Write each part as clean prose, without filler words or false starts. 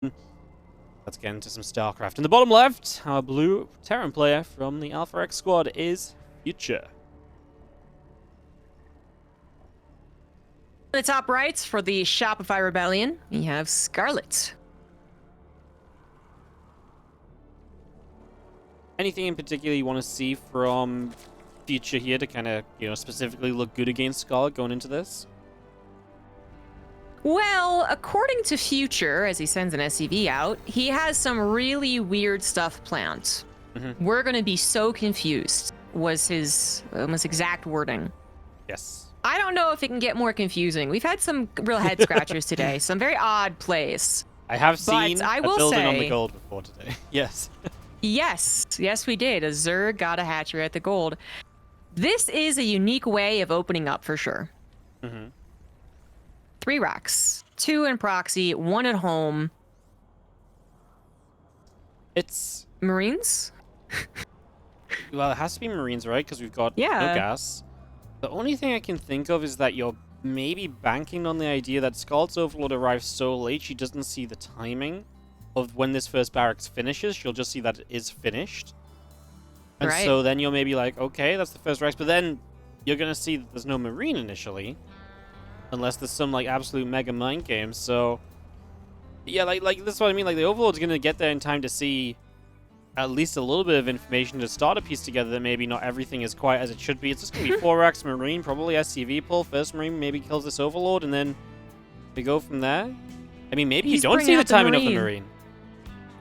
Let's get into some StarCraft. In the bottom left, our blue Terran player from the Alpha X squad is Future. In the top right, for the Shopify Rebellion, we have Scarlett. Anything in particular you want to see from Future here to kind of, specifically look good against Scarlett going into this? Well, according to Future, as he sends an SCV out, he has some really weird stuff planned. We're going to be so confused, was his almost exact wording. Yes. I don't know if it can get more confusing. We've had some real head scratchers today, some very odd plays. I have seen I a will building say, on the gold before today. Yes. Yes, we did. A Zerg got a hatchery at the gold. This is a unique way of opening up for sure. 3 racks, 2 in proxy, 1 at home. It's Marines? Well, it has to be Marines, right? Because we've got no Yeah. gas. The only thing I can think of is that you're maybe banking on the idea that Scarlett's Overlord arrives so late she doesn't see the timing of when this first barracks finishes. She'll just see that it is finished. And Right. so then you're maybe like, okay, that's the first racks, but then you're going to see that there's no Marine initially. Unless there's some, like, absolute mega mind game. So, yeah, like that's what I mean. Like, the Overlord's going to get there in time to see at least a little bit of information to start a piece together that maybe not everything is quite as it should be. It's just going to be 4x Marine, probably SCV pull. First Marine maybe kills this Overlord, and then we go from there. I mean, maybe you don't see the timing of the Marine.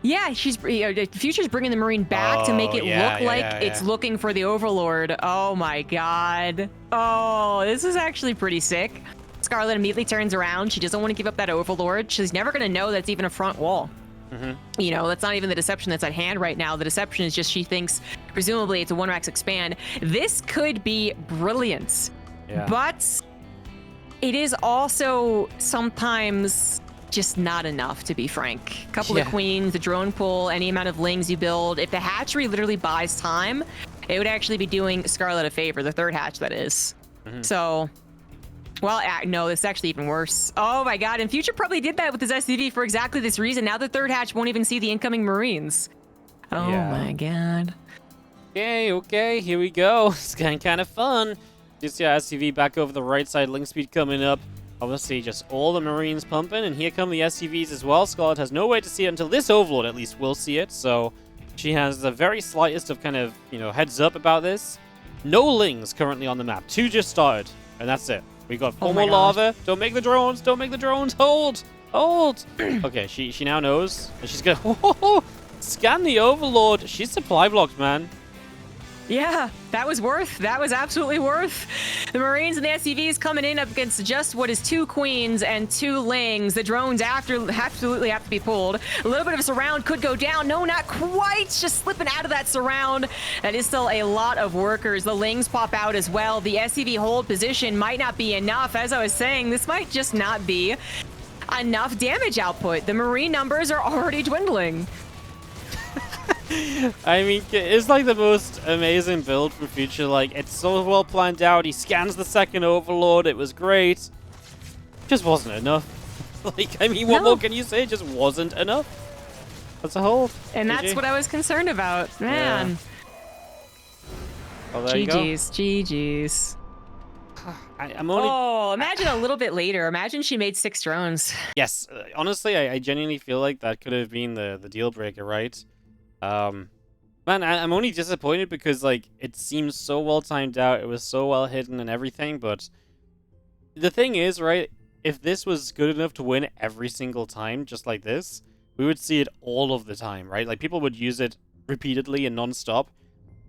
Yeah, Future's bringing the Marine back to make it look like it's looking for the Overlord. Oh my god. Oh, this is actually pretty sick. Scarlett immediately turns around. She doesn't want to give up that Overlord. She's never going to know that's even a front wall. That's not even the deception that's at hand right now. The deception is just she thinks, presumably, it's a 1-rax expand. This could be brilliant. Yeah. But it is also sometimes just not enough, to be frank. A couple of queens, the drone pull, any amount of lings you build. If the hatchery literally buys time, it would actually be doing Scarlett a favor, the third hatch, that is. So, well, no, it's actually even worse. Oh my god, and Future probably did that with his SCV for exactly this reason. Now the third hatch won't even see the incoming Marines. Oh my god. Okay, here we go. It's getting kind of fun. Just, SCV back over the right side, link speed coming up. Obviously, just all the Marines pumping, and here come the SCVs as well. Scarlett has no way to see it until this Overlord, at least, will see it. So she has the very slightest of kind of, heads up about this. No lings currently on the map. 2 just started, and that's it. We got 4 more lava. Don't make the drones. Don't make the drones. Hold. Okay, she now knows, and she's gonna scan the Overlord. She's supply blocked, man. Yeah, that was absolutely worth. The Marines and the SCVs coming in up against just what is 2 queens and 2 lings. The drones absolutely have to be pulled. A little bit of a surround could go down. No, not quite. Just slipping out of that surround. That is still a lot of workers. The lings pop out as well. The SCV hold position might not be enough. As I was saying, this might just not be enough damage output. The Marine numbers are already dwindling. I mean, it's like the most amazing build from Future. Like, it's so well planned out. He scans the second Overlord. It was great. Just wasn't enough. Like, I mean, what more can you say? It just wasn't enough. That's a whole. And that's what I was concerned about. Man. Yeah. Well, there you go. GG's. I'm only... Oh, imagine a little bit later. Imagine she made 6 drones. Yes. Honestly, I genuinely feel like that could have been the deal breaker, right? Man, I'm only disappointed because, like, it seems so well timed out. It was so well hidden and everything, but the thing is, right, if this was good enough to win every single time, just like this, we would see it all of the time, right? Like, people would use it repeatedly and non-stop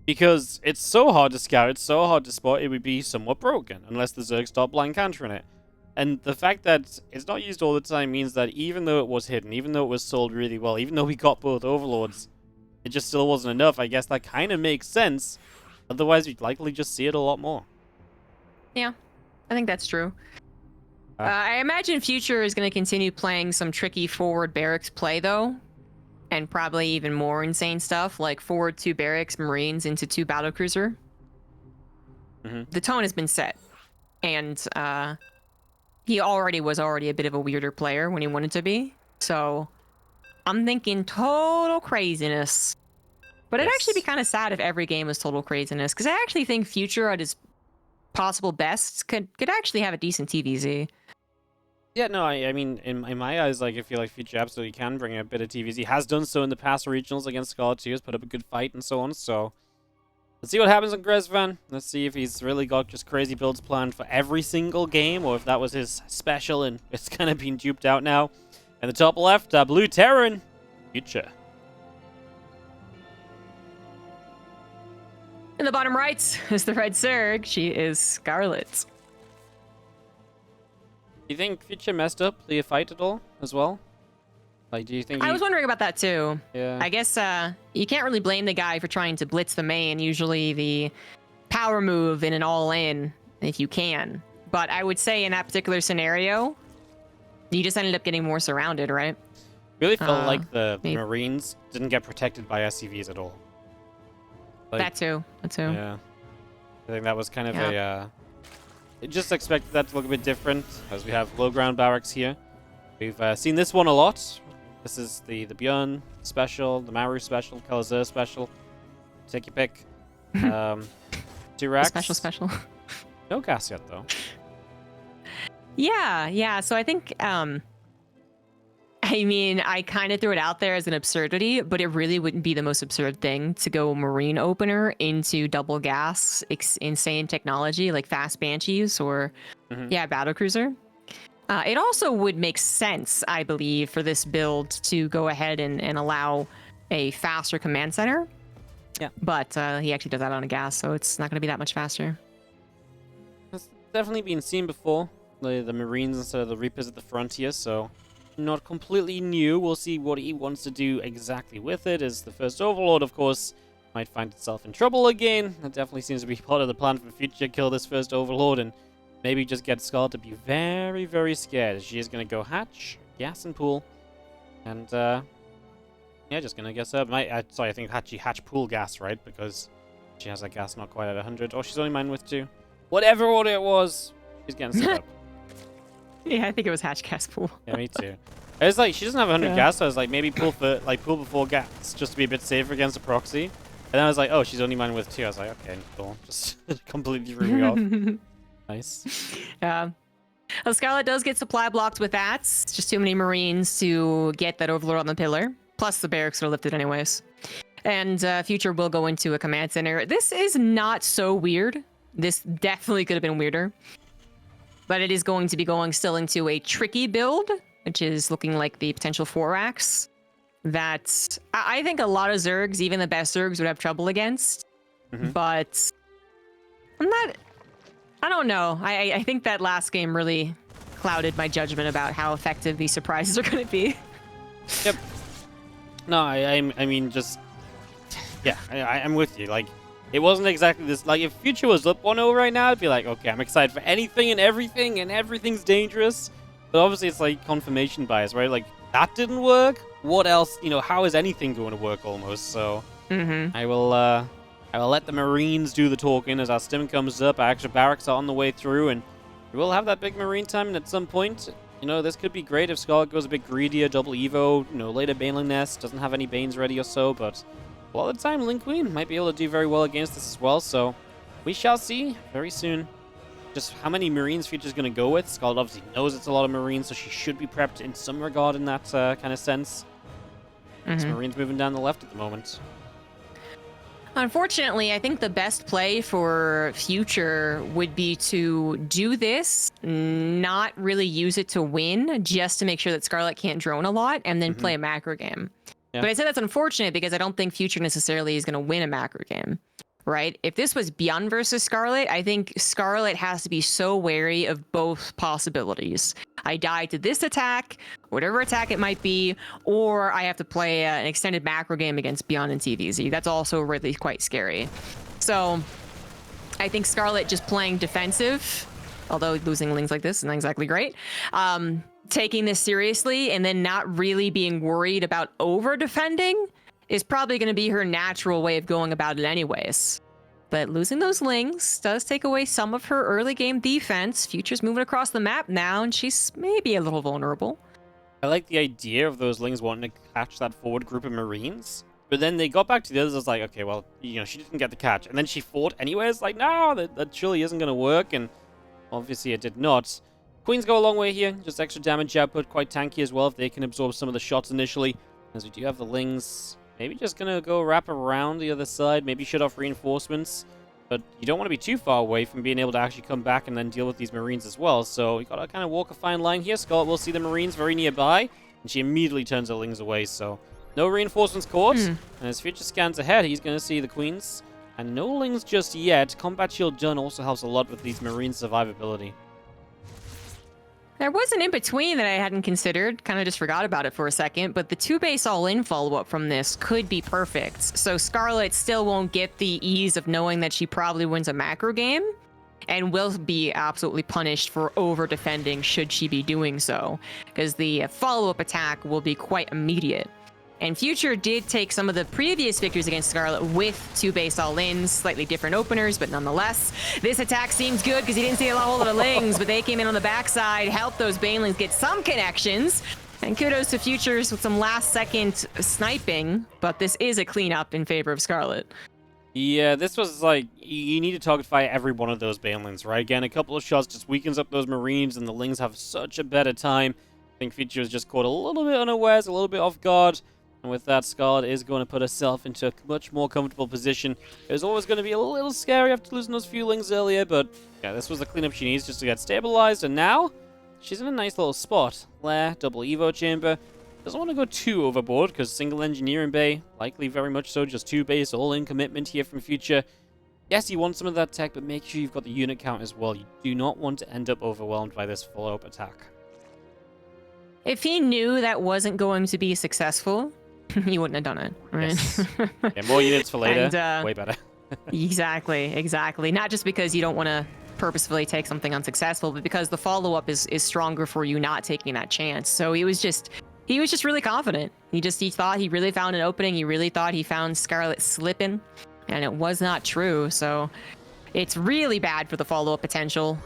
because it's so hard to scout, it's so hard to spot, it would be somewhat broken unless the Zerg stopped blind countering it. And the fact that it's not used all the time means that even though it was hidden, even though it was sold really well, even though we got both Overlords, it just still wasn't enough. I guess that kind of makes sense. Otherwise, we'd likely just see it a lot more. Yeah, I think that's true. I imagine Future is going to continue playing some tricky forward barracks play, though. And probably even more insane stuff, like forward 2 barracks, Marines into 2 battlecruiser. The tone has been set. And he was already a bit of a weirder player when he wanted to be. So I'm thinking total craziness. But it'd actually be Yes. kind of sad if every game was total craziness, because I actually think Future at his possible best could actually have a decent TVZ. Yeah, no, I mean, in my eyes, like, I feel like Future absolutely can bring a bit of TVs. He has done so in the past regionals against Scarlett too, has put up a good fight and so on, so... Let's see what happens on Grezvan. Let's see if he's really got just crazy builds planned for every single game, or if that was his special and it's kind of been duped out now. In the top left, Blue Terran, Future. In the bottom right is the Red Zerg. She is Scarlett. Do you think Future messed up the fight at all, as well? Like, do you think I was wondering about that too. Yeah. I guess you can't really blame the guy for trying to blitz the main. Usually the power move in an all-in, if you can. But I would say in that particular scenario, you just ended up getting more surrounded, right? Really felt like the maybe. Marines didn't get protected by SCVs at all. Like, That too. Yeah. I think that was kind of a... I just expected that to look a bit different, as we have low ground barracks here. We've seen this one a lot. This is the Bjorn special, the Maru special, Kalazur special. Take your pick. 2 racks. Special. No gas yet, though. Yeah. So I think, I mean, I kind of threw it out there as an absurdity, but it really wouldn't be the most absurd thing to go Marine opener into double gas, insane technology like fast Banshees or, Battlecruiser. It also would make sense, I believe, for this build to go ahead and allow a faster command center. Yeah. But he actually does that on a gas, so it's not going to be that much faster. It's definitely been seen before. The Marines instead of the Reapers at the frontier, so not completely new. We'll see what he wants to do exactly with it. As the first Overlord, of course, might find itself in trouble again. That definitely seems to be part of the plan for Future. Kill this first Overlord and maybe just get Scarlett to be very, very scared. She is going to go hatch, gas, and pool. And, yeah, just going to guess up. Sorry, I think hatch pool gas, right? Because she has that gas not quite at 100. Or she's only mine with 2. Whatever order it was, she's getting set up. Yeah, I think it was hatch gas pool. Yeah, me too. I was like, she doesn't have 100 Yeah. gas, so I was like, maybe pool before gas, just to be a bit safer against a proxy. And then I was like, oh, she's only mine with 2. I was like, okay, cool. Just completely threw me off. Nice. Yeah. Well, Scarlett does get supply blocked with that. It's just too many Marines to get that Overlord on the pillar. Plus the barracks are lifted anyways. And Future will go into a command center. This is not so weird. This definitely could have been weirder. But it is going to be going still into a tricky build, which is looking like the potential 4 racks. That I think a lot of Zergs, even the best Zergs, would have trouble against. But I don't know. I think that last game really clouded my judgment about how effective these surprises are going to be. Yep. No, I mean, just... Yeah, I'm with you. Like, it wasn't exactly this... Like, if Future was up 1-0 right now, I'd be like, okay, I'm excited for anything and everything's dangerous. But obviously, it's like confirmation bias, right? Like, that didn't work. What else? You know, how is anything going to work almost? So, I will let the Marines do the talking as our stim comes up. Our extra barracks are on the way through, and we will have that big Marine time. And at some point, you know, this could be great if Scarlett goes a bit greedier, double Evo, you know, later Baneling Nest, doesn't have any Banes ready or so, but a lot of the time, Link Queen might be able to do very well against this as well, so we shall see very soon just how many Marines Future's going to go with. Scarlett obviously knows it's a lot of Marines, so she should be prepped in some regard in that kind of sense. Some Marines moving down the left at the moment. Unfortunately, I think the best play for Future would be to do this, not really use it to win, just to make sure that Scarlett can't drone a lot, and then play a macro game. Yeah. But I said that's unfortunate because I don't think Future necessarily is going to win a macro game, right? If this was Bjorn versus Scarlett, I think Scarlett has to be so wary of both possibilities. I die to this attack, whatever attack it might be, or I have to play an extended macro game against Bjorn and TVZ. That's also really quite scary. So I think Scarlett just playing defensive, although losing lings like this is not exactly great, taking this seriously and then not really being worried about over defending is probably going to be her natural way of going about it anyways. But losing those lings does take away some of her early game defense. Future's moving across the map now, and she's maybe a little vulnerable. I like the idea of those Lings wanting to catch that forward group of Marines. But then they got back to the others. I was like, okay, well, she didn't get the catch. And then she fought anyway. It's like, no, that surely isn't going to work. And obviously it did not. Queens go a long way here. Just extra damage output. Quite tanky as well if they can absorb some of the shots initially. As we do have the Lings. Maybe just going to go wrap around the other side. Maybe shut off reinforcements. But you don't want to be too far away from being able to actually come back and then deal with these Marines as well. So you got to kind of walk a fine line here. Scarlett will see the Marines very nearby. And she immediately turns her Lings away. So no reinforcements caught. And as Future scans ahead, he's going to see the Queens. And no Lings just yet. Combat Shield done also helps a lot with these Marine survivability. There was an in-between that I hadn't considered. Kind of just forgot about it for a second. But the 2-base all-in follow-up from this could be perfect. So Scarlett still won't get the ease of knowing that she probably wins a macro game. And will be absolutely punished for over-defending should she be doing so. Because the follow-up attack will be quite immediate. And Future did take some of the previous victories against Scarlett with 2-base all-ins, slightly different openers, but nonetheless. This attack seems good because he didn't see a whole lot of Lings, but they came in on the backside, helped those Banelings get some connections. And kudos to Futures with some last-second sniping, but this is a cleanup in favor of Scarlett. Yeah, this was like, you need to target fire every one of those Banelings, right? Again, a couple of shots just weakens up those Marines, and the Lings have such a better time. I think Future is just caught a little bit unawares, a little bit off guard. And with that, Scarlett is going to put herself into a much more comfortable position. It was always going to be a little scary after losing those few Lings earlier, but yeah, this was the cleanup she needs just to get stabilized, and now she's in a nice little spot. Lair, double Evo chamber. Doesn't want to go too overboard, because single engineering bay, likely very much so, just 2-base all-in commitment here from Future. Yes, you want some of that tech, but make sure you've got the unit count as well. You do not want to end up overwhelmed by this follow-up attack. If he knew that wasn't going to be successful, he wouldn't have done it, right? Yes. Yeah, more units for later. And, way better. Exactly. Not just because you don't want to purposefully take something unsuccessful, but because the follow-up is stronger for you not taking that chance. So he was just really confident. He thought he really found an opening. He really thought he found Scarlett slipping, and it was not true. So it's really bad for the follow-up potential.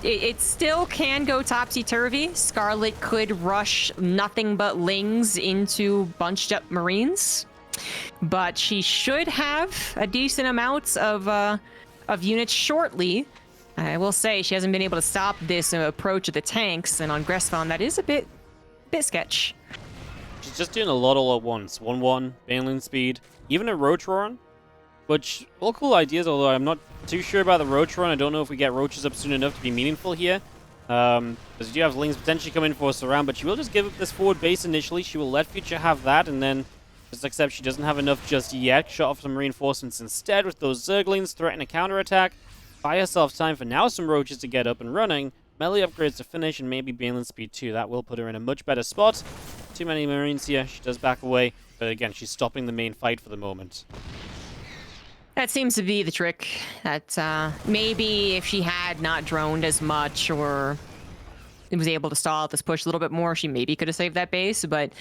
It still can go topsy-turvy. Scarlett could rush nothing but Lings into bunched up Marines, but she should have a decent amount of units shortly. I will say she hasn't been able to stop this approach of the tanks, and on Gressfon that is a bit sketch. She's just doing a lot all at once. 1-1, Baneling speed, even a Roach Roaring, which all cool ideas, although I'm not too sure about the Roach Run. I don't know if we get Roaches up soon enough to be meaningful here. Because you do have Lings potentially come in for a surround, but she will just give up this forward base initially. She will let Future have that, and then just accept she doesn't have enough just yet. Shut off some reinforcements instead with those Zerglings, threaten a counterattack. Buy herself time for now some Roaches to get up and running. Melee upgrades to finish, and maybe Baneling speed too. That will put her in a much better spot. Too many Marines here. She does back away, but again, she's stopping the main fight for the moment. That seems to be the trick. That maybe if she had not droned as much or was able to stall out this push a little bit more, she maybe could have saved that base. But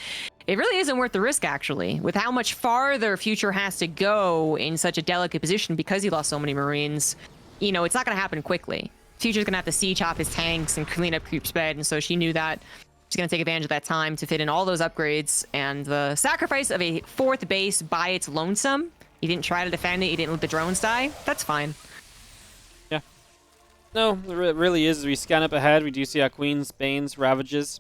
it really isn't worth the risk, actually. With how much farther Future has to go in such a delicate position because he lost so many Marines, it's not going to happen quickly. Future's going to have to siege chop his tanks and clean up creep sped, and so she knew that. She's going to take advantage of that time to fit in all those upgrades, and the sacrifice of a 4th base by its lonesome. You didn't try to defend it, you didn't let the drones die. That's fine. Yeah. No, it really is. As we scan up ahead, we do see our Queens, Banes, Ravages.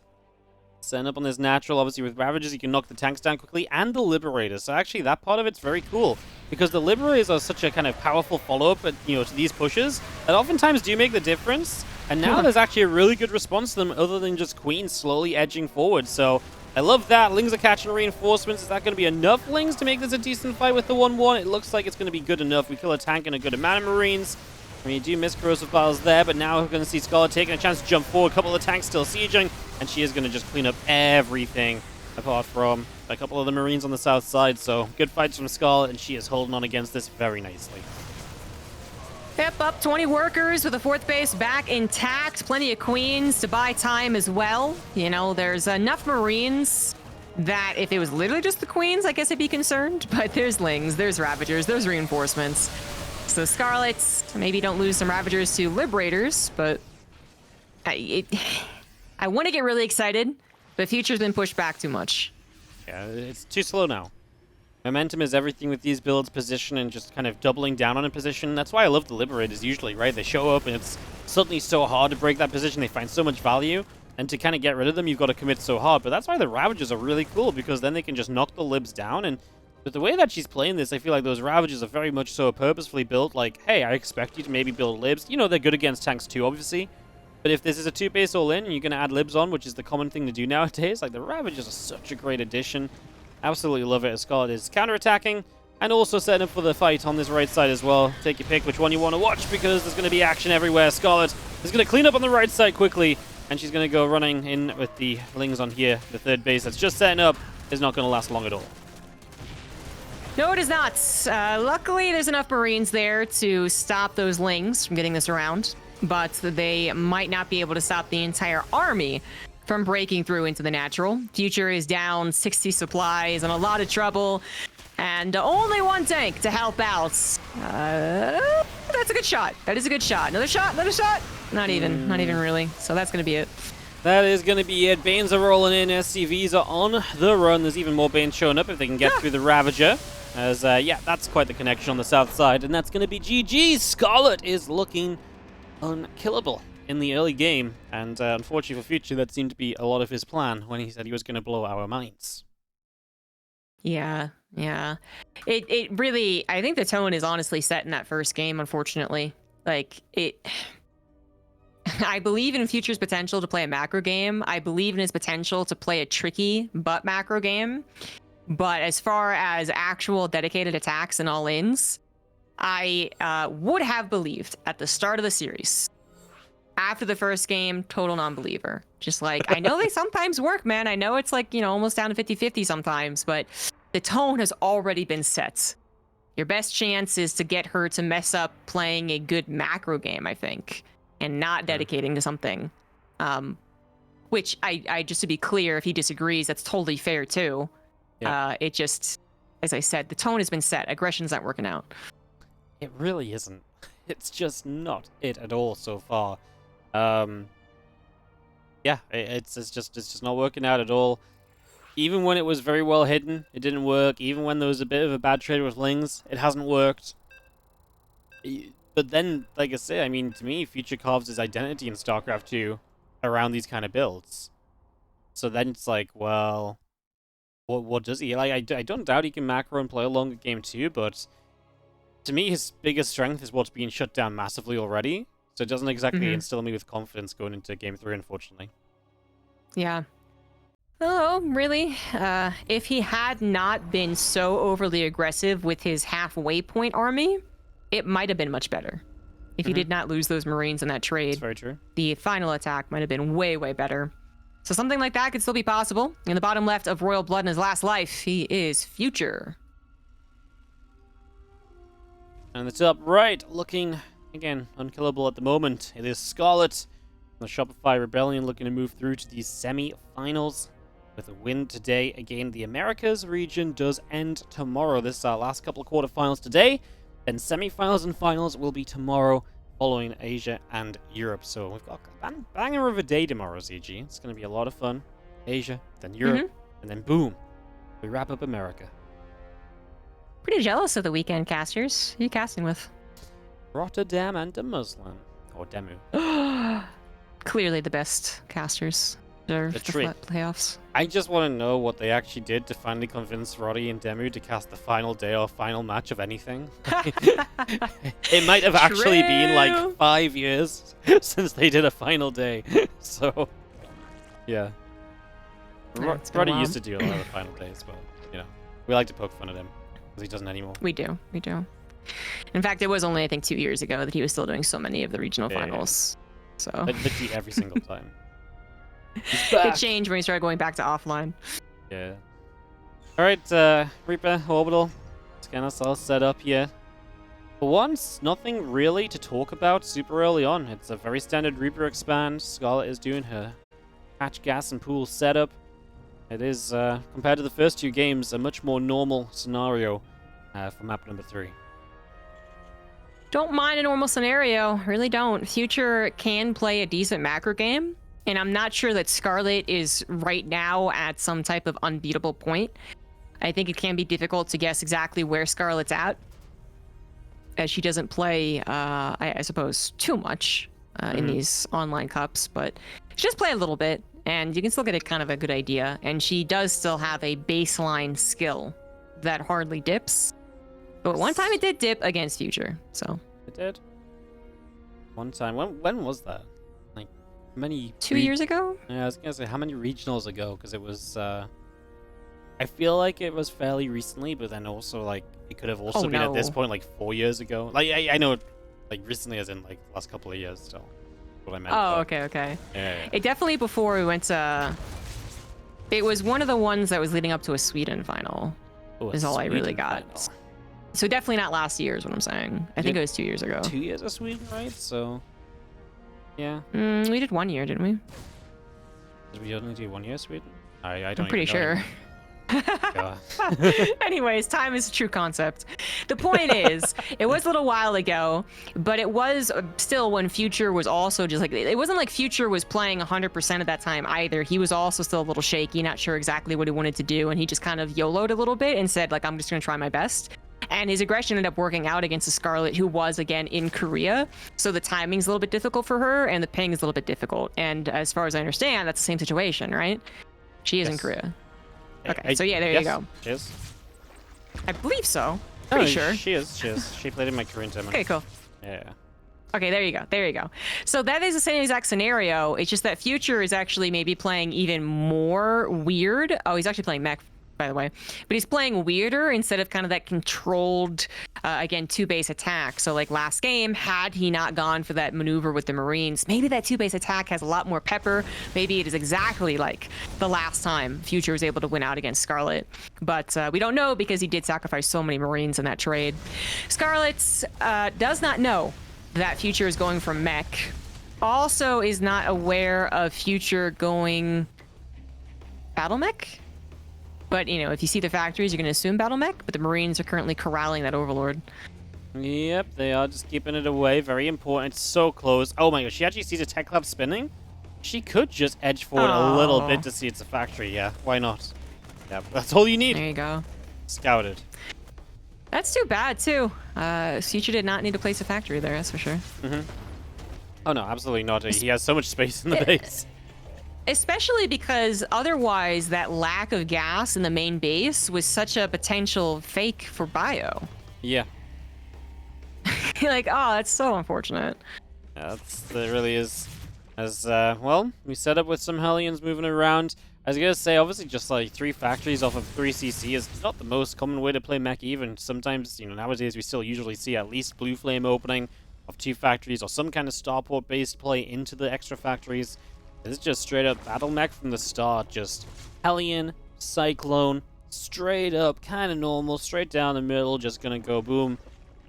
Setting up on this natural. Obviously, with Ravages, you can knock the tanks down quickly, and the Liberators. So actually, that part of it's very cool. Because the Liberators are such a kind of powerful follow-up, to these pushes, that oftentimes do make the difference. And now there's actually a really good response to them, other than just Queens slowly edging forward. So I love that. Lings are catching reinforcements. Is that going to be enough Lings to make this a decent fight with the 1-1? It looks like it's going to be good enough. We kill a tank and a good amount of Marines. I mean, you do miss corrosive piles there, but now we're going to see Scarlett taking a chance to jump forward. A couple of the tanks still sieging, and she is going to just clean up everything, apart from a couple of the Marines on the south side. So good fights from Scarlett, and she is holding on against this very nicely. Yep, up 20 workers with a 4th base back intact. Plenty of Queens to buy time as well. There's enough Marines that if it was literally just the Queens, I guess I'd be concerned. But there's Lings, there's Ravagers, there's reinforcements. So Scarlett, maybe don't lose some Ravagers to Liberators, but I want to get really excited But Future's been pushed back too much. Yeah, it's too slow now. Momentum is everything with these builds, position, and just kind of doubling down on a position. That's why I love the Liberators usually, right? They show up, and it's suddenly so hard to break that position. They find so much value, and to kind of get rid of them, you've got to commit so hard. But that's why the Ravagers are really cool, because then they can just knock the Libs down. And with the way that she's playing this, I feel like those Ravagers are very much so purposefully built. Like, hey, I expect you to maybe build Libs. You know, they're good against tanks too, obviously. But if this is a 2-base all-in, and you're going to add Libs on, which is the common thing to do nowadays, like, the Ravagers are such a great addition. Absolutely love it as Scarlett is counter-attacking and also setting up for the fight on this right side as well. Take your pick which one you want to watch because there's going to be action everywhere. Scarlett is going to clean up on the right side quickly and she's going to go running in with the Lings on here. The third base that's just setting up is not going to last long at all. No, it is not. Luckily, there's enough Marines there to stop those Lings from getting this around, but they might not be able to stop the entire army from breaking through into the natural. Future is down 60 supplies, in a lot of trouble, and only one tank to help out. That's a good shot. That is a good shot. Another shot, another shot. Not even really. So that's gonna be it. That is going to be it. Banes are rolling in. SCVs are on the run. There's even more Banes showing up if they can get through the Ravager. As, yeah, that's quite the connection on the south side. And that's going to be GG. Scarlett is looking unkillable in the early game. And unfortunately for Future, that seemed to be a lot of his plan when he said he was going to blow our minds. Yeah. It really, I think the tone is honestly set in that first game, unfortunately. Like, I believe in Future's potential to play a macro game. I believe in his potential to play a tricky but macro game. But as far as actual dedicated attacks and all-ins, I would have believed at the start of the series. After the first game, total non-believer. Just like, I know they sometimes work, man. I know it's like, you know, almost down to 50-50 sometimes, but the tone has already been set. Your best chance is to get her to mess up playing a good macro game, I think, and not dedicating to something. Which, I just to be clear, if he disagrees, that's totally fair too. Yeah. It just, as I said, the tone has been set. Aggression's not working out. It really isn't. It's just not it at all so far. Yeah, it's just not working out at all. Even when it was very well hidden, it didn't work. Even when there was a bit of a bad trade with Lings, it hasn't worked. But then, like I say, I mean, to me, Future carves his identity in StarCraft 2 around these kind of builds. So then it's like, well, what does he? Like, I don't doubt he can macro and play a longer game too, but to me, his biggest strength is what's being shut down massively already. So it doesn't exactly instill me with confidence going into Game 3, unfortunately. Yeah. Oh, really? If he had not been so overly aggressive with his halfway point army, it might have been much better. If he did not lose those Marines in that trade, that's very true. The final attack might have been way, way better. So something like that could still be possible. In the bottom left of Royal Blood in his last life, he is Future. And the top right, looking, again, unkillable at the moment. It is Scarlett. The Shopify Rebellion looking to move through to these semi-finals with a win today. Again, the Americas region does end tomorrow. This is our last couple of quarterfinals today. Then semi-finals and finals will be tomorrow, following Asia and Europe. So we've got a banger of a day tomorrow, ZG. It's going to be a lot of fun. Asia, then Europe, and then boom, we wrap up America. Pretty jealous of the weekend casters. Who are you casting with? Rotterdam and the Muslim. Or Demu. Clearly the best casters. The playoffs. I just want to know what they actually did to finally convince Roddy and Demu to cast the final day or final match of anything. It might have actually been like 5 years since they did a final day. So, yeah. Roddy used to do a lot of the final days, but, you know, we like to poke fun at him because he doesn't anymore. We do. In fact, it was only, I think, 2 years ago that he was still doing so many of the regional finals. So literally every single time. It changed when we started going back to offline. Yeah. Alright, Reaper, Orbital. Let's get ourselves set up here. For once, nothing really to talk about super early on. It's a very standard Reaper expand. Scarlett is doing her patch gas and pool setup. It is, compared to the first two games, a much more normal scenario for map number 3. Don't mind a normal scenario. Really don't. Future can play a decent macro game. And I'm not sure that Scarlett is right now at some type of unbeatable point. I think it can be difficult to guess exactly where Scarlett's at, as she doesn't play, I suppose, too much in these online cups, but she does play a little bit, and you can still get a kind of a good idea. And she does still have a baseline skill that hardly dips, but one time it did dip against Future, so. It did? One time. When was that? Like, many... 2 years ago? Yeah, I was gonna say, how many regionals ago? Because it was, I feel like it was fairly recently, but then also, like, it could have also been at this point, like, 4 years ago. Like, I know, like, recently as in, like, the last couple of years, so. What I meant. Oh, but... okay. Yeah. It definitely, before we went to... It was one of the ones that was leading up to a Sweden final, is all I really got. Final. So definitely not last year is what I'm saying. I think it was 2 years ago. 2 years of Sweden, right? So, yeah. We did 1 year, didn't we? Did we only do 1 year Sweden? I don't I'm pretty sure. Anyways, time is a true concept. The point is, it was a little while ago, but it was still when Future was also just like, it wasn't like Future was playing 100% at that time either. He was also still a little shaky, not sure exactly what he wanted to do, and he just kind of YOLO'd a little bit and said, like, I'm just going to try my best. And his aggression ended up working out against the Scarlett, who was, again, in Korea. So the timing's a little bit difficult for her, and the ping is a little bit difficult. And as far as I understand, that's the same situation, right? She is in Korea. Okay, so yeah, there you go. She is? I believe so. Pretty sure. She is. She played in my Korean tournament. Okay, cool. Yeah. Okay, there you go. So that is the same exact scenario. It's just that Future is actually maybe playing even more weird. Oh, he's actually playing mech, by the way. But he's playing weirder instead of kind of that controlled, again, two-base attack. So like last game, had he not gone for that maneuver with the Marines, maybe that two-base attack has a lot more pepper. Maybe it is exactly like the last time Future was able to win out against Scarlett. But we don't know because he did sacrifice so many Marines in that trade. Scarlett does not know that Future is going for mech. Also is not aware of Future going battle mech. But, you know, if you see the factories, you're going to assume battle mech, but the Marines are currently corralling that Overlord. Yep, they are just keeping it away. Very important. It's so close. Oh my gosh, she actually sees a tech lab spinning? She could just edge forward a little bit to see it's a factory. Yeah, why not? Yeah, that's all you need. There you go. Scouted. That's too bad, too. Future did not need to place a factory there, that's for sure. Oh, no, absolutely not. He has so much space in the base. Especially because otherwise that lack of gas in the main base was such a potential fake for bio. Yeah. Like, oh, that's so unfortunate. Yeah, that really is. As, well, we set up with some Hellions moving around. I was gonna say, obviously, just like 3 factories off of 3CC is not the most common way to play mech even. Sometimes, you know, nowadays we still usually see at least Blue Flame opening of 2 factories or some kind of starport-based play into the extra factories. This is just straight up battle mech from the start. Just Hellion, Cyclone, straight up, kind of normal, straight down the middle, just gonna go boom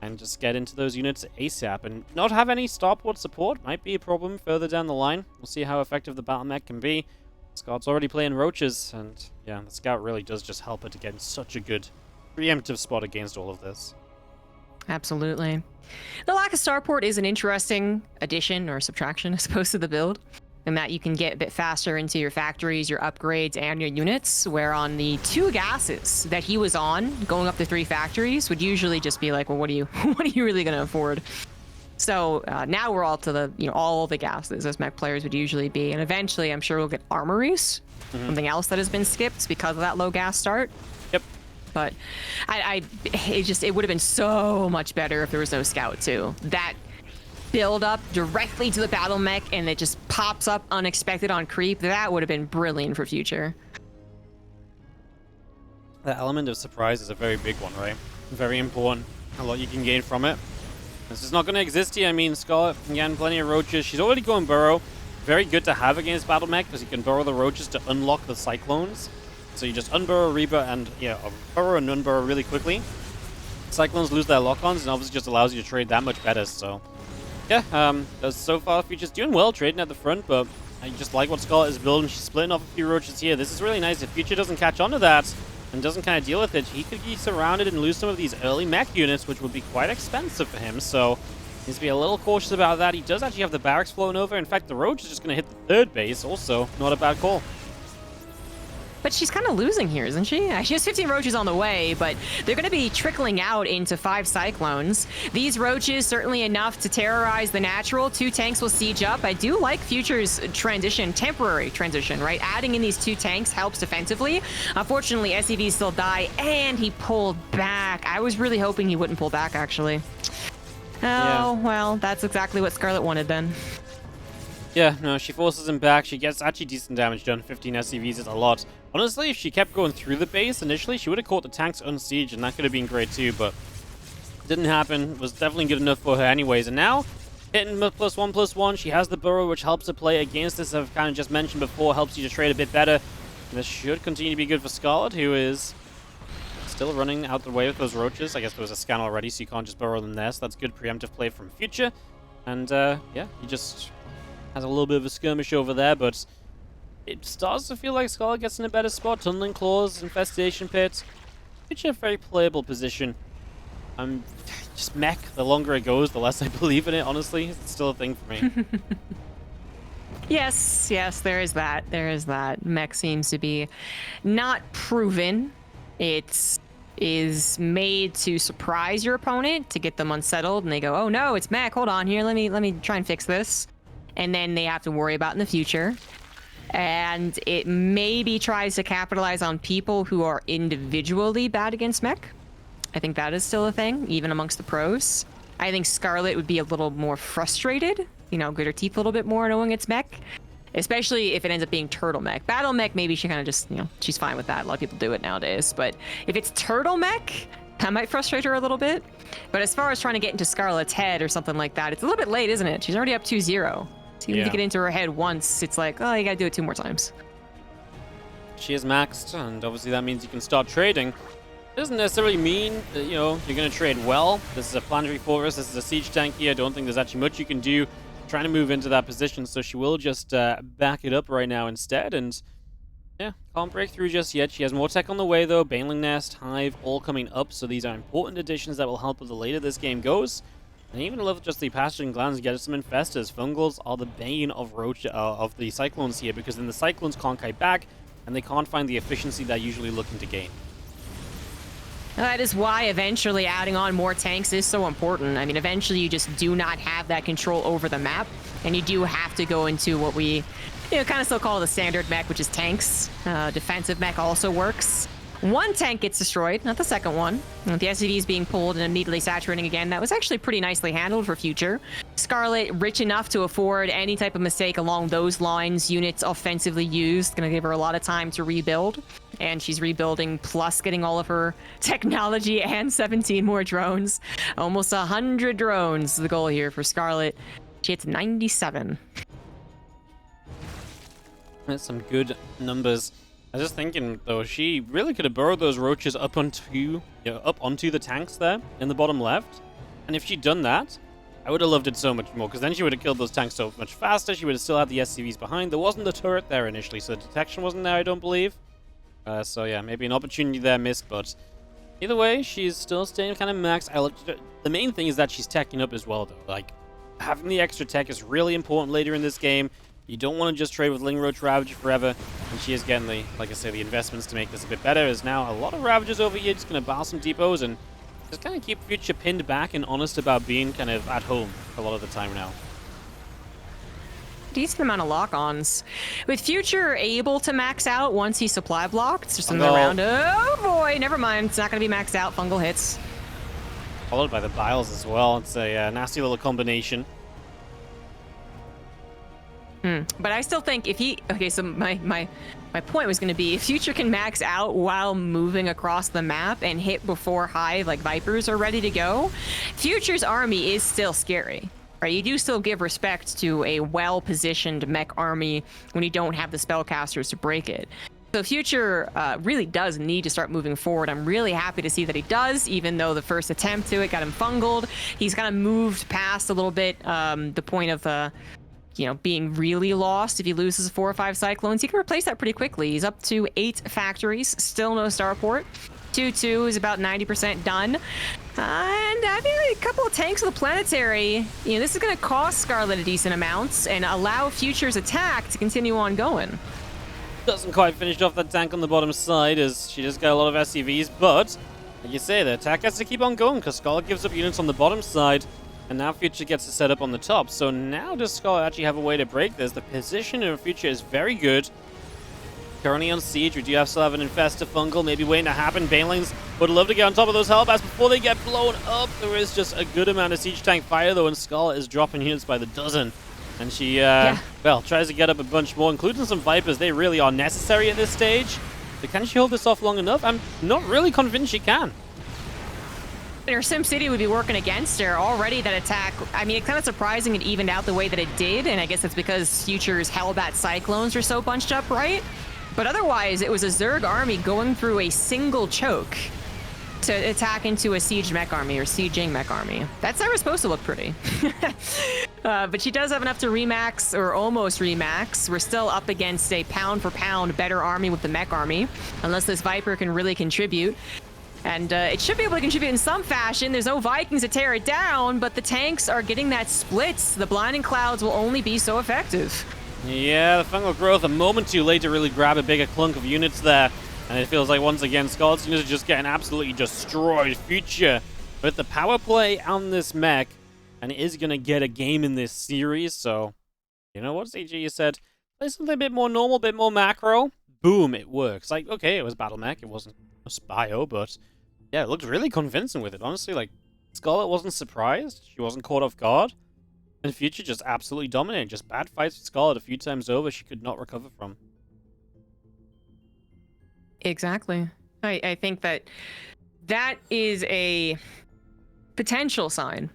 and just get into those units ASAP. And not have any starport support might be a problem further down the line. We'll see how effective the battle mech can be. Scout's already playing roaches, and yeah, the Scout really does just help her to get in such a good preemptive spot against all of this. Absolutely. The lack of starport is an interesting addition or subtraction, I suppose, to the build, in that you can get a bit faster into your factories, your upgrades, and your units, where on the 2 gases that he was on, going up to 3 factories would usually just be like, well, what are you really going to afford? So now we're all to the, you know, all the gases as mech players would usually be. And eventually, I'm sure we'll get armories, something else that has been skipped because of that low gas start. Yep. But it would have been so much better if there was no scout too. That build up directly to the battle mech and it just pops up unexpected on creep. That would have been brilliant for Future. The element of surprise is a very big one, right? Very important. A lot you can gain from it. This is not going to exist here. I mean, Scarlett, again, plenty of roaches. She's already going burrow. Very good to have against battle mech because you can burrow the roaches to unlock the cyclones. So you just unburrow, reburrow, and yeah, burrow and unburrow really quickly. Cyclones lose their lock-ons and obviously just allows you to trade that much better. So yeah, so far Future's doing well trading at the front, but I just like what Scarlett is building. She's splitting off a few roaches here. This is really nice. If Future doesn't catch on to that and doesn't kind of deal with it, he could be surrounded and lose some of these early mech units, which would be quite expensive for him. So Needs to be a little cautious about that. He does actually have the barracks flown over. In fact, the Roach is just going to hit the third base. Also, not a bad call. But she's kind of losing here, isn't she? She has 15 roaches on the way, but they're going to be trickling out into 5 cyclones. These roaches, certainly enough to terrorize the natural. 2 tanks will siege up. I do like Future's transition, temporary transition, right? Adding in these 2 tanks helps defensively. Unfortunately, SCVs still die, and he pulled back. I was really hoping he wouldn't pull back, actually. Oh, well, that's exactly what Scarlett wanted then. Yeah, no, she forces him back. She gets actually decent damage done. 15 SCVs is a lot. Honestly, if she kept going through the base initially, she would have caught the tanks unsieged, and that could have been great too, but it didn't happen. It was definitely good enough for her anyways. And now, hitting +1/+1, she has the burrow, which helps her play against this, I've kind of just mentioned before, helps you to trade a bit better. And this should continue to be good for Scarlett, who is still running out the way with those roaches. I guess there was a scan already, so you can't just burrow them there, so that's good preemptive play from Future. And yeah, he just has a little bit of a skirmish over there, but it starts to feel like Scarlett gets in a better spot. Tunneling Claws, Infestation Pit. Future, a very playable position. Just mech, the longer it goes, the less I believe in it, honestly. It's still a thing for me. Yes, there is that. There is that. Mech seems to be not proven. It is made to surprise your opponent, to get them unsettled, and they go, oh no, it's mech, hold on here, let me try and fix this. And then they have to worry about in the future. And it maybe tries to capitalize on people who are individually bad against mech. I think that is still a thing, even amongst the pros. I think Scarlett would be a little more frustrated, you know, grit her teeth a little bit more knowing it's mech. Especially if it ends up being turtle mech. Battle mech, maybe she kind of just, you know, she's fine with that. A lot of people do it nowadays. But if it's turtle mech, that might frustrate her a little bit. But as far as trying to get into Scarlett's head or something like that, it's a little bit late, isn't it? She's already up 2-0. So even to get into her head once, it's like, oh, you gotta do it 2 more times. She is maxed, and obviously that means you can start trading. It doesn't necessarily mean that, you know, you're going to trade well. This is a planetary fortress, this is a siege tank here. I don't think there's actually much you can do trying to move into that position, so she will just back it up right now instead, and yeah, can't break through just yet. She has more tech on the way, though. Baneling Nest, Hive, all coming up, so these are important additions that will help with the later this game goes. And even love just the Passaging Glands get some infestors. Fungals are the bane of of the Cyclones here, because then the Cyclones can't kite back, and they can't find the efficiency they're usually looking to gain. That is why eventually adding on more tanks is so important. I mean, eventually you just do not have that control over the map, and you do have to go into what we, you know, kind of still call the standard mech, which is tanks. Defensive mech also works. 1 tank gets destroyed, not the second one. The SCV is being pulled and immediately saturating again. That was actually pretty nicely handled for Future. Scarlett, rich enough to afford any type of mistake along those lines. Units offensively used. Gonna give her a lot of time to rebuild. And she's rebuilding, plus getting all of her technology and 17 more drones. Almost 100 drones, the goal here for Scarlett. She hits 97. That's some good numbers. I was just thinking, though, she really could have burrowed those roaches up onto the tanks there in the bottom left. And if she'd done that, I would have loved it so much more, because then she would have killed those tanks so much faster. She would have still had the SCVs behind. There wasn't the turret there initially, so the detection wasn't there, I don't believe. So yeah, maybe an opportunity there missed, but either way, she's still staying kind of max. The main thing is that she's teching up as well, though. Like, having the extra tech is really important later in this game. You don't want to just trade with Ling Roach Ravager forever, and she is getting the, like I say, the investments to make this a bit better. There's now a lot of Ravagers over here, just going to bar some depots and just kind of keep Future pinned back and honest about being kind of at home a lot of the time now. Decent amount of lock-ons. With Future able to max out once he's supply blocked, just in the round. Oh boy, never mind. It's not going to be maxed out. Fungal hits. Followed by the Biles as well. It's a nasty little combination. But I still think if he... Okay, so my point was going to be, if Future can max out while moving across the map and hit before Hive, like Vipers, are ready to go, Future's army is still scary. Right? You do still give respect to a well-positioned mech army when you don't have the spellcasters to break it. So Future really does need to start moving forward. I'm really happy to see that he does, even though the first attempt to it got him fungled. He's kind of moved past a little bit the point of... you know, being really lost if he loses 4 or 5 Cyclones. He can replace that pretty quickly. He's up to 8 factories, still no starport. 2-2 is about 90% done. And having a couple of tanks with a planetary, this is going to cost Scarlett a decent amount and allow Future's attack to continue on going. Doesn't quite finish off that tank on the bottom side as she just got a lot of SCVs, but like you say, the attack has to keep on going because Scarlett gives up units on the bottom side, and now Future gets to set up on the top. So now does Scarlett actually have a way to break this? The position of Future is very good. Currently on siege, we do still have an Infestor Fungal, maybe waiting to happen. Banelings would love to get on top of those Hellbats before they get blown up. There is just a good amount of siege tank fire though, and Scarlett is dropping units by the dozen. And she, well, tries to get up a bunch more, including some Vipers. They really are necessary at this stage. But can she hold this off long enough? I'm not really convinced she can. Her SimCity would be working against her already. That attack, I mean, it's kind of surprising it evened out the way that it did, and I guess it's because Future's Hellbat Cyclones are so bunched up, right? But otherwise, it was a Zerg army going through a single choke to attack into a siege mech army or sieging mech army. That's never supposed to look pretty. But she does have enough to remax, or almost remax. We're still up against a pound for pound better army with the mech army, unless this Viper can really contribute. And it should be able to contribute in some fashion. There's no Vikings to tear it down, but the tanks are getting that split. The Blinding Clouds will only be so effective. Yeah, the fungal growth a moment too late to really grab a bigger clunk of units there. And it feels like once again, Scarlett's units are just getting absolutely destroyed. Future with the power play on this mech, and is going to get a game in this series. So, you know what, CG, you said, play something a bit more normal, a bit more macro. Boom, it works. Like, okay, it was Battle Mech, it wasn't a Spio, but yeah, it looked really convincing with it. Honestly, like, Scarlett wasn't surprised. She wasn't caught off guard. And Future just absolutely dominated. Just bad fights with Scarlett a few times over she could not recover from. Exactly. I think that is a potential sign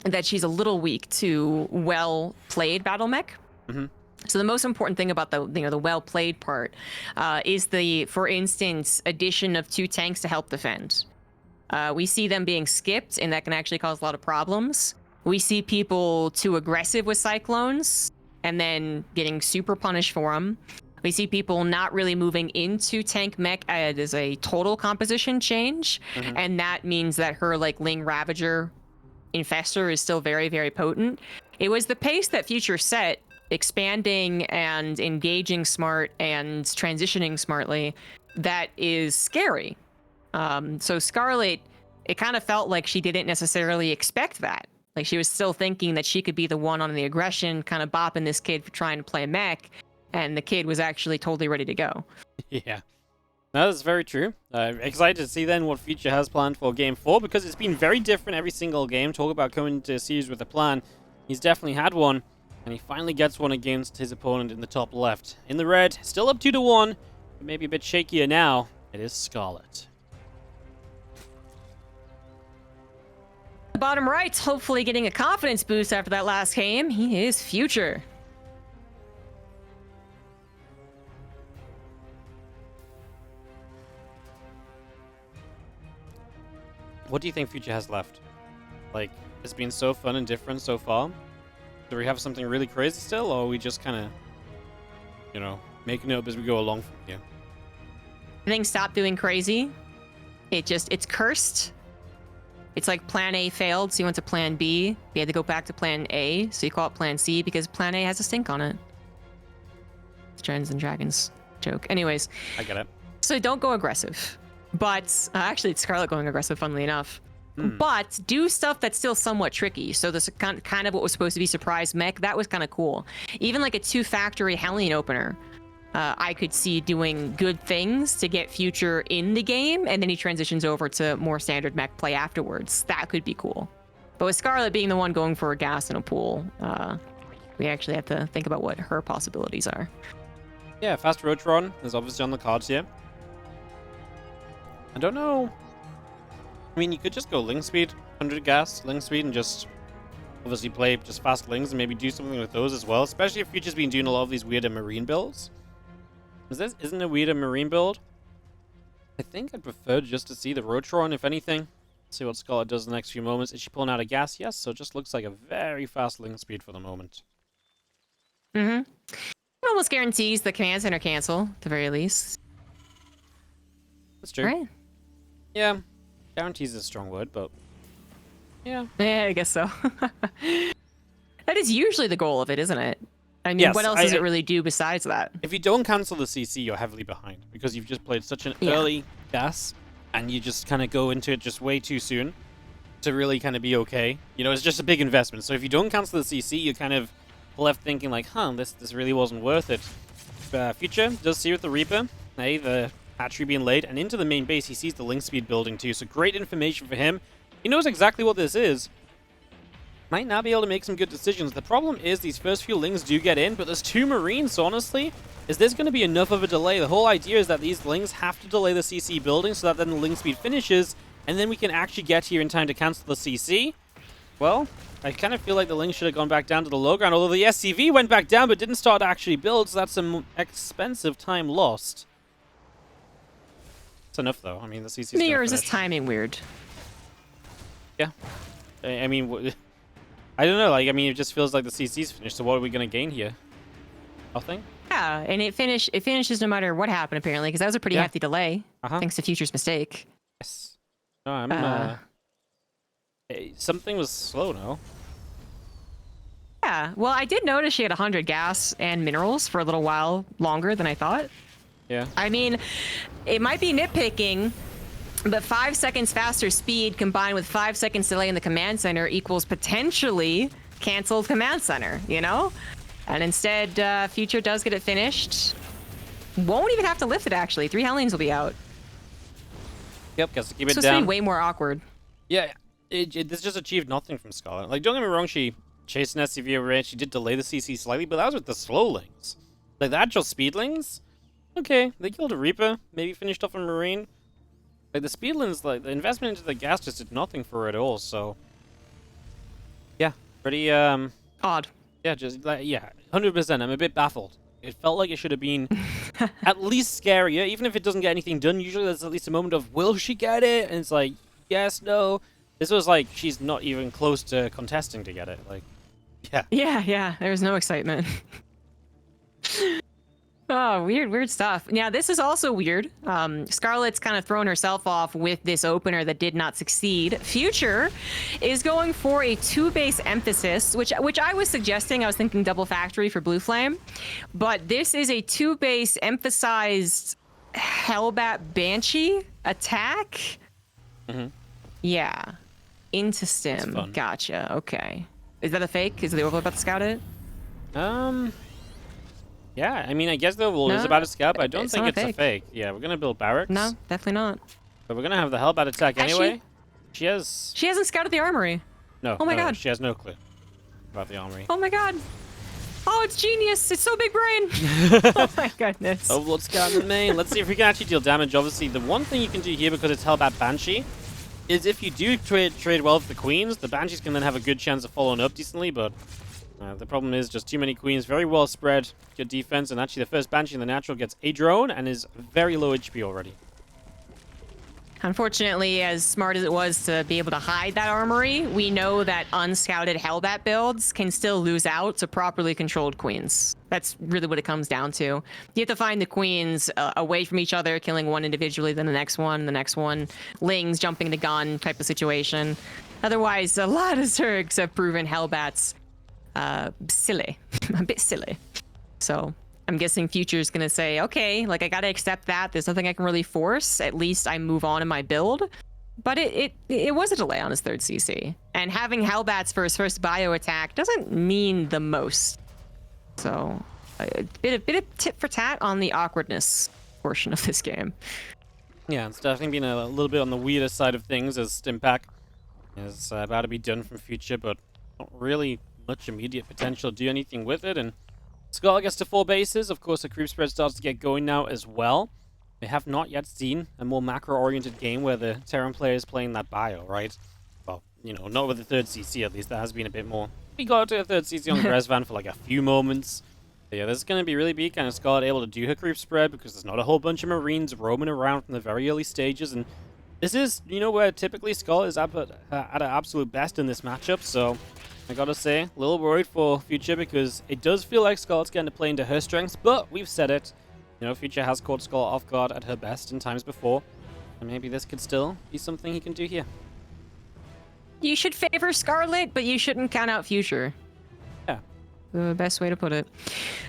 that she's a little weak to well-played battle mech. Mm-hmm. So the most important thing about the the well-played part is the, for instance, addition of 2 tanks to help defend. We see them being skipped, and that can actually cause a lot of problems. We see people too aggressive with Cyclones and then getting super punished for them. We see people not really moving into tank mech as a total composition change, and that means that her like Ling Ravager Infestor is still very, very potent. It was the pace that Future set, expanding and engaging smart and transitioning smartly, that is scary. So Scarlett, it kind of felt like she didn't necessarily expect that. Like she was still thinking that she could be the one on the aggression, kind of bopping this kid for trying to play mech, and the kid was actually totally ready to go. Yeah. That is very true. Excited to see then what Future has planned for Game 4, because it's been very different every single game. Talk about coming to a series with a plan. He's definitely had one, and he finally gets one against his opponent in the top left. In the red, still up 2-1, but maybe a bit shakier now. It is Scarlett. Bottom right, hopefully getting a confidence boost after that last game. He is Future. What do you think Future has left? Like, it's been so fun and different so far. Do we have something really crazy still, or are we just kind of, you know, making it up as we go along from here? I think stop doing crazy. It's cursed. It's like plan A failed, so you went to plan B. You had to go back to plan A, so you call it plan C because plan A has a stink on it. It's Dungeons and Dragons joke. Anyways. I get it. So don't go aggressive. But actually, it's Scarlett going aggressive, funnily enough. But do stuff that's still somewhat tricky. So this kind of what was supposed to be surprise mech, that was kind of cool. Even like a 2-factory Hellion opener, I could see doing good things to get Future in the game, and then he transitions over to more standard mech play afterwards. That could be cool. But with Scarlett being the one going for a gas in a pool, we actually have to think about what her possibilities are. Yeah, fast Rotron is obviously on the cards here. I don't know. I mean, you could just go Ling Speed, 100 gas, Ling Speed, and just obviously play just fast Lings and maybe do something with those as well, especially if Future's been doing a lot of these weirder Marine builds. Isn't a weirder Marine build? I think I'd prefer just to see the Rotron, if anything. See what Scarlett does in the next few moments. Is she pulling out a gas? Yes, so it just looks like a very fast Ling Speed for the moment. It almost guarantees the command center cancel, at the very least. That's true. Right? Yeah. Guarantees is a strong word, but yeah. Yeah, I guess so. That is usually the goal of it, isn't it? I mean, Yes, what else does it really do besides that? If you don't cancel the CC, you're heavily behind because you've just played such an early gas, and you just kind of go into it just way too soon to really kind of be okay. You know, it's just a big investment. So if you don't cancel the CC, you're kind of left thinking like, huh, this really wasn't worth it. Future does see with the Reaper, hey, the hatchery being laid, and into the main base, he sees the link speed building too. So great information for him. He knows exactly what this is. Might now be able to make some good decisions. The problem is these first few lings do get in, but there's 2 Marines, so honestly, is this going to be enough of a delay? The whole idea is that these lings have to delay the CC building so that then the link speed finishes, and then we can actually get here in time to cancel the CC. Well, I kind of feel like the lings should have gone back down to the low ground, although the SCV went back down but didn't start to actually build, so that's some expensive time lost. It's enough, though. I mean, the CC's Me, or is this timing weird? Yeah. I mean... I don't know, like, I mean, it just feels like the CC's finished, so what are we going to gain here? Nothing? Yeah, and it finishes no matter what happened, apparently, because that was a pretty hefty delay, thanks to Future's mistake. Yes. No, I'm, something was slow, no? Yeah, well, I did notice she had 100 gas and minerals for a little while longer than I thought. Yeah. I mean, it might be nitpicking, but 5 seconds faster speed combined with 5 seconds delay in the command center equals potentially canceled command center, you know? And instead, Future does get it finished. Won't even have to lift it, actually. 3 Hellings will be out. Yep, gets to keep it So down. it's way more awkward. Yeah, this just achieved nothing from Scarlett. Like, don't get me wrong, she chased an SCV over it, she did delay the CC slightly, but that was with the slowlings. Like, the actual speedlings? Okay, they killed a Reaper, maybe finished off a Marine. Like, the speedlings, like, the investment into the gas just did nothing for her at all, so... Yeah, pretty, Odd. Yeah, just, like, yeah, 100%, I'm a bit baffled. It felt like it should have been at least scarier, even if it doesn't get anything done. Usually there's at least a moment of, will she get it? And it's like, yes, no. This was like, she's not even close to contesting to get it. Like, yeah. Yeah, there was no excitement. Oh, weird stuff. Now, this is also weird. Scarlett's kind of thrown herself off with this opener that did not succeed. Future is going for a 2-base emphasis, which I was suggesting. I was thinking double factory for Blue Flame. But this is a 2-base emphasized Hellbat Banshee attack. Mm-hmm. Yeah. Into Stim. Gotcha. Okay. Is that a fake? Is the overlap about to scout it? Yeah, I mean, I guess the overlord is about to scout, but I don't think it's a fake. Yeah, we're going to build barracks. No, definitely not. But we're going to have the Hellbat attack anyway. She hasn't scouted the armory. No. Oh my god. She has no clue about the armory. Oh my god. Oh, it's genius. It's so big brain. Oh my goodness. Overlord scout in the main. Let's see if we can actually deal damage. Obviously, the one thing you can do here, because it's Hellbat Banshee, is if you do trade well with the queens, the Banshees can then have a good chance of following up decently, but the problem is just too many queens, very well spread, good defense, and actually the first Banshee in the natural gets a drone and is very low HP already. Unfortunately, as smart as it was to be able to hide that armory, we know that unscouted Hellbat builds can still lose out to properly controlled queens. That's really what it comes down to. You have to find the queens away from each other, killing one individually, then the next one, lings jumping the gun type of situation. Otherwise, a lot of Zergs have proven Hellbats silly, a bit silly. So I'm guessing Future's gonna say, okay, like I gotta accept that. There's nothing I can really force. At least I move on in my build. But it was a delay on his 3rd CC. And having Hellbats for his first bio attack doesn't mean the most. So a bit of tit for tat on the awkwardness portion of this game. Yeah, it's definitely been a little bit on the weirder side of things as Stimpack is about to be done from Future, but not really much immediate potential to do anything with it. And Scarlett gets to 4 bases. Of course, the creep spread starts to get going now as well. We have not yet seen a more macro-oriented game where the Terran player is playing that bio, right? Well, you know, not with the 3rd CC at least. That has been a bit more. We got to a 3rd CC on the Gresvan for like a few moments. But yeah, this is going to be really big. Kind of Scarlett able to do her creep spread because there's not a whole bunch of Marines roaming around from the very early stages. And this is, you know, where typically Scarlett is at her absolute best in this matchup. So I gotta say, a little worried for Future because it does feel like Scarlett's going to play into her strengths, but we've said it. You know, Future has caught Scarlett off guard at her best in times before. And maybe this could still be something he can do here. You should favor Scarlett, but you shouldn't count out Future. Yeah. The best way to put it.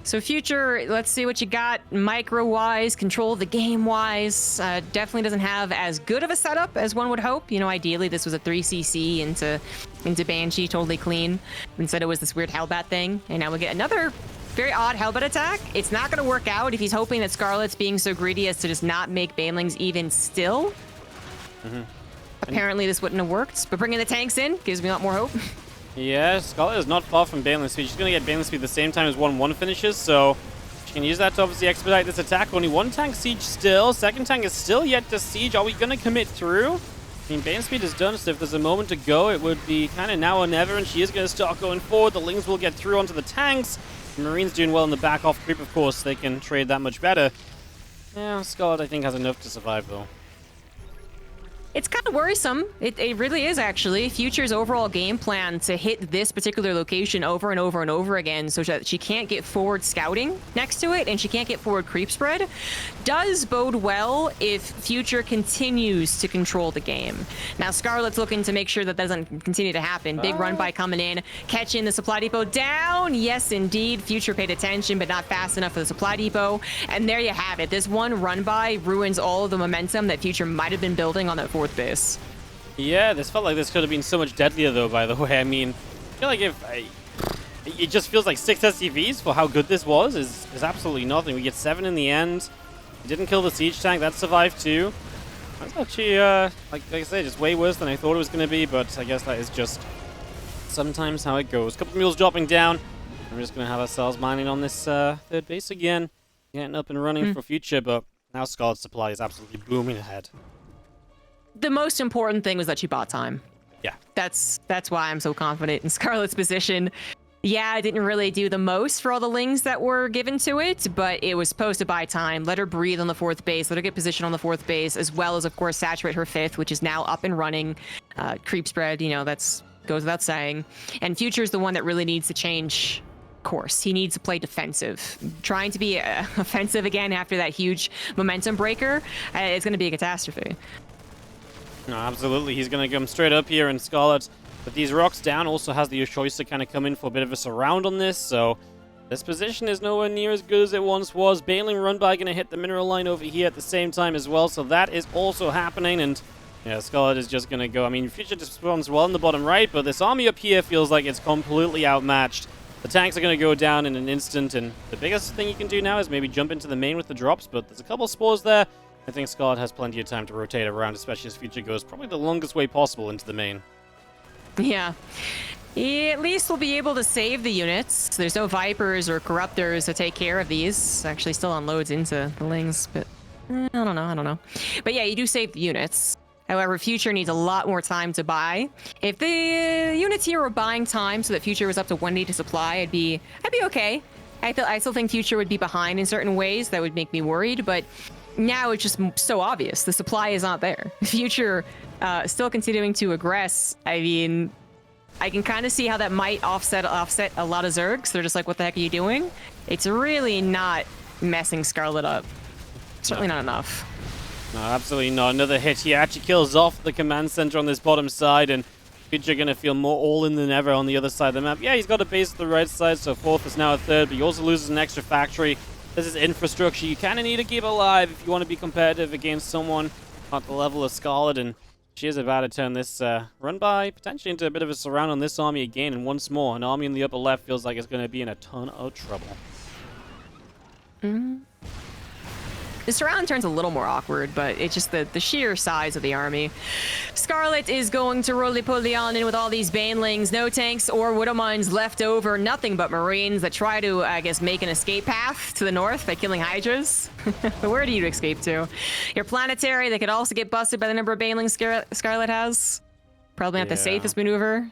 So Future, let's see what you got micro-wise, control the game-wise. Definitely doesn't have as good of a setup as one would hope. You know, ideally this was a 3cc into Banshee, totally clean. Instead it was this weird Hellbat thing. And now we get another very odd Hellbat attack. It's not going to work out if he's hoping that Scarlett's being so greedy as to just not make Banelings even still. Apparently this wouldn't have worked, but bringing the tanks in gives me a lot more hope. Yeah, Scarlett is not far from Baneling speed. She's going to get Baneling speed at the same time as 1-1 finishes, so she can use that to obviously expedite this attack. Only one tank siege still. Second tank is still yet to siege. Are we going to commit through? I mean, Baneling speed is done, so if there's a moment to go, it would be kind of now or never, and she is going to start going forward. The Lings will get through onto the tanks. The Marines doing well in the back off creep, of course. They can trade that much better. Yeah, Scarlett, I think, has enough to survive, though. It's kind of worrisome. It really is, actually. Future's overall game plan to hit this particular location over and over and over again so that she can't get forward scouting next to it and she can't get forward creep spread does bode well if Future continues to control the game. Now, Scarlett's looking to make sure that doesn't continue to happen. Big run by coming in, catching the supply depot down. Yes, indeed. Future paid attention, but not fast enough for the supply depot. And there you have it. This one run by ruins all of the momentum that Future might have been building on that fourth base. Yeah, this felt like this could have been so much deadlier, though, by the way. I mean, I feel like it just feels like 6 SCVs for how good this was is absolutely nothing. We get 7 in the end. Didn't kill the siege tank. That survived, too. That's actually, like I said, just way worse than I thought it was going to be, but I guess that is just sometimes how it goes. Couple of mules dropping down. We're just going to have ourselves mining on this third base again. Getting up and running for Future, but now Scarlett's supply is absolutely booming ahead. The most important thing was that she bought time. Yeah. That's why I'm so confident in Scarlett's position. Yeah, I didn't really do the most for all the Lings that were given to it, but it was supposed to buy time. Let her breathe on the fourth base. Let her get position on the fourth base, as well as, of course, saturate her fifth, which is now up and running. Creep spread, you know, that's goes without saying. And Future's the one that really needs to change course. He needs to play defensive. Trying to be offensive again after that huge momentum breaker is going to be a catastrophe. No, absolutely. He's going to come straight up here, and Scarlett, with these rocks down, also has the choice to kind of come in for a bit of a surround on this, so this position is nowhere near as good as it once was. Baneling run by going to hit the mineral line over here at the same time as well, so that is also happening, and yeah, Scarlett is just going to go. I mean, Future just spawns well in the bottom right, but this army up here feels like it's completely outmatched. The tanks are going to go down in an instant, and the biggest thing you can do now is maybe jump into the main with the drops, but there's a couple spores there. I think Scarlett has plenty of time to rotate around, especially as Future goes probably the longest way possible into the main. Yeah. At least we'll be able to save the units. There's no Vipers or Corruptors to take care of these. Actually still unloads into the Lings, but I don't know. But yeah, you do save the units. However, Future needs a lot more time to buy. If the units here were buying time so that Future was up to 1 day to supply, I'd be okay. I still think Future would be behind in certain ways. That would make me worried, but now it's just so obvious. The supply is not there. Future still continuing to aggress. I mean, I can kind of see how that might offset a lot of Zergs. They're just like, what the heck are you doing? It's really not messing Scarlett up. Certainly not enough. No, absolutely not. Another hit here actually kills off the command center on this bottom side, and Future going to feel more all-in than ever on the other side of the map. Yeah, he's got a base to the right side, so fourth is now a third, but he also loses an extra factory. This is infrastructure you kind of need to keep alive if you want to be competitive against someone at the level of Scarlett, and she is about to turn this run by potentially into a bit of a surround on this army again, and once more, an army in the upper left feels like it's going to be in a ton of trouble. The surround turns a little more awkward, but it's just the sheer size of the army. Scarlett is going to roly-poly on in with all these Banelings, no tanks or Widowmines left over, nothing but Marines that try to, I guess, make an escape path to the north by killing Hydras. But where do you escape to? Your planetary, they could also get busted by the number of Banelings Scarlett has. Probably not the safest maneuver.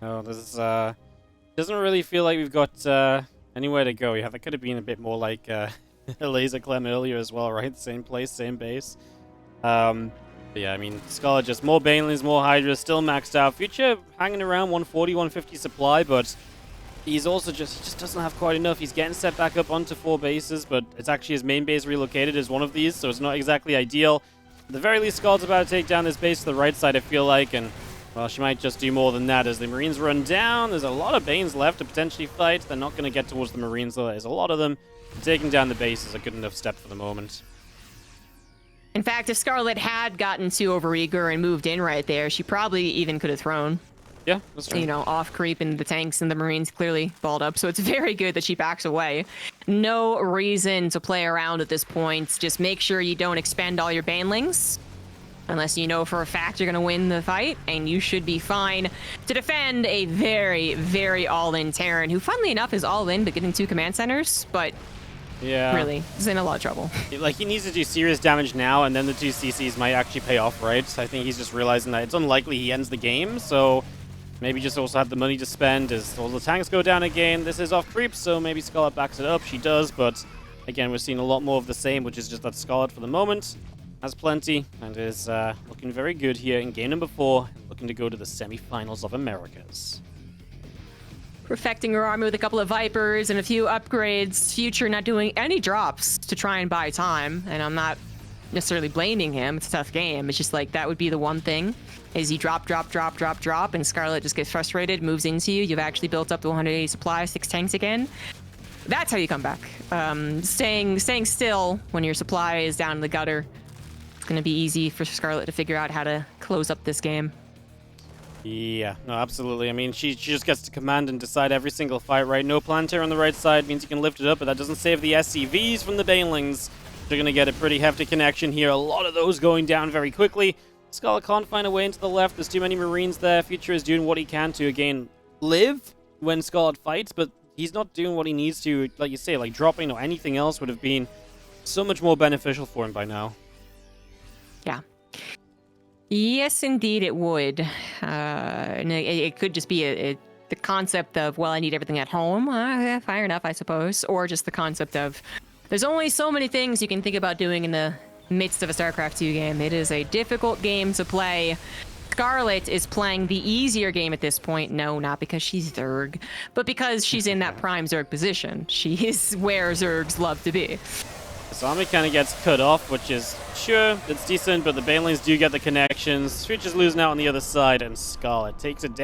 Oh, this is, doesn't really feel like we've got anywhere to go. Yeah, that could have been a bit more like a laser clem earlier as well, right? Same place, same base. But yeah, I mean, Scarlett just more Banelings, more Hydras, still maxed out. Future hanging around 140, 150 supply, but he just doesn't have quite enough. He's getting set back up onto 4 bases, but it's actually his main base relocated as one of these, so it's not exactly ideal. At the very least, Scarlett's about to take down this base to the right side, I feel like, and, well, she might just do more than that as the Marines run down. There's a lot of Banes left to potentially fight. They're not going to get towards the Marines, though. There's a lot of them. Taking down the base is a good enough step for the moment. In fact, if Scarlett had gotten too overeager and moved in right there, she probably even could have thrown. Yeah, that's true. You know, off creep, and the tanks and the Marines clearly balled up. So it's very good that she backs away. No reason to play around at this point. Just make sure you don't expend all your banelings. Unless you know for a fact you're going to win the fight, and you should be fine to defend a very, very all-in Terran, who, funnily enough, is all-in but getting 2 command centers, but yeah, really is in a lot of trouble. Like, he needs to do serious damage now, and then the 2 CCs might actually pay off, right? I think he's just realizing that it's unlikely he ends the game, so maybe just also have the money to spend as all the tanks go down again. This is off creep, so maybe Scarlett backs it up. She does, but again, we're seeing a lot more of the same, which is just that Scarlett for the moment has plenty and is looking very good here in game number 4, looking to go to the semi-finals of Americas. Perfecting her army with a couple of Vipers and a few upgrades. Future not doing any drops to try and buy time, and I'm not necessarily blaming him. It's a tough game. It's just like that would be the one thing, is you drop, and Scarlett just gets frustrated, moves into you. You've actually built up the 180 supply, 6 tanks again. That's how you come back. Staying still when your supply is down in the gutter. It's going to be easy for Scarlett to figure out how to close up this game. Yeah, no, absolutely. I mean, she just gets to command and decide every single fight, right? No Planter on the right side means you can lift it up, but that doesn't save the SCVs from the Banelings. They're going to get a pretty hefty connection here. A lot of those going down very quickly. Scarlett can't find a way into the left. There's too many Marines there. Future is doing what he can to, again, live when Scarlett fights, but he's not doing what he needs to. Like you say, like dropping or anything else would have been so much more beneficial for him by now. Yeah. Yes, indeed, it would. And it could just be the concept of, well, I need everything at home. Fair enough, I suppose. Or just the concept of, there's only so many things you can think about doing in the midst of a StarCraft 2 game. It is a difficult game to play. Scarlett is playing the easier game at this point. No, not because she's Zerg, but because she's in that prime Zerg position. She is where Zergs love to be. This army kind of gets cut off, which is, sure, it's decent, but the Banelings do get the connections. Future's losing out on the other side, and Scarlett takes it down.